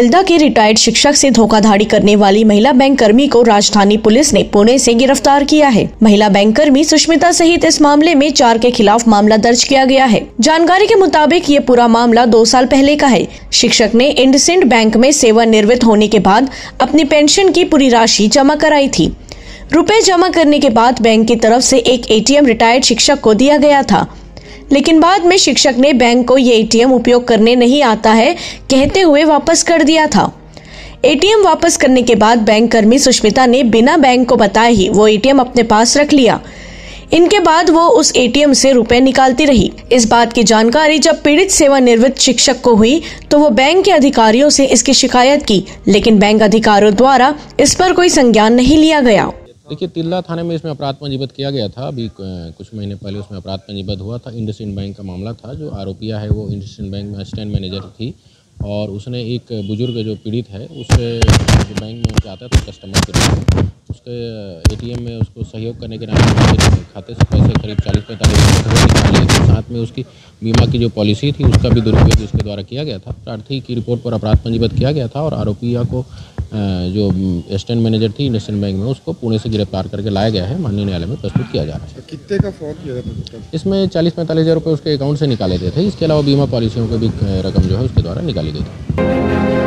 तिल्दा के रिटायर्ड शिक्षक से धोखाधड़ी करने वाली महिला बैंक कर्मी को राजधानी पुलिस ने पुणे से गिरफ्तार किया है। महिला बैंक कर्मी सुष्मिता सहित इस मामले में 4 के खिलाफ मामला दर्ज किया गया है। जानकारी के मुताबिक ये पूरा मामला 2 साल पहले का है। शिक्षक ने इंडसइंड बैंक में सेवानिवृत्त होने के बाद अपनी पेंशन की पूरी राशि जमा कराई थी। रुपए जमा करने के बाद बैंक की तरफ से एक एटीएम रिटायर्ड शिक्षक को दिया गया था, लेकिन बाद में शिक्षक ने बैंक को ये एटीएम उपयोग करने नहीं आता है कहते हुए वापस कर दिया था। एटीएम वापस करने के बाद बैंक कर्मी सुष्मिता ने बिना बैंक को बताए ही वो एटीएम अपने पास रख लिया। इनके बाद वो उस एटीएम से रुपए निकालती रही। इस बात की जानकारी जब पीड़ित सेवानिवृत्त शिक्षक को हुई तो वो बैंक के अधिकारियों से इसकी शिकायत की, लेकिन बैंक अधिकारियों द्वारा इस पर कोई संज्ञान नहीं लिया गया। देखिए, तिल्दा थाने में इसमें अपराध पंजीबद्ध किया गया था। अभी कुछ महीने पहले उसमें अपराध पंजीबद्ध हुआ था। इंडसइंड बैंक का मामला था। जो आरोपिया है वो इंडसइंड बैंक में असिस्टेंट मैनेजर थी और उसने एक बुजुर्ग जो पीड़ित है उससे जो बैंक में उनके आता है तो कस्टमर के रूप में उसके एटीएम में उसको सहयोग करने के नाम पर खाते से पैसे करीब 40-45 निकाले थे। साथ में उसकी बीमा की जो पॉलिसी थी उसका भी दुरुपयोग उसके द्वारा किया गया था। प्रार्थी की रिपोर्ट पर अपराध पंजीबद्ध किया गया था और आरोपिया को जो असिस्टेंट मैनेजर थी इंडसइंड बैंक में उसको पुणे से गिरफ्तार करके लाया गया है। माननीय न्यायालय में प्रस्तुत किया जा रहा है। कितने का फ्रॉड किया था? इसमें 40-45 हज़ार रुपये उसके अकाउंट से निकाले गए थे। इसके अलावा बीमा पॉलिसियों की भी रकम जो है उसके द्वारा निकाली गई थी।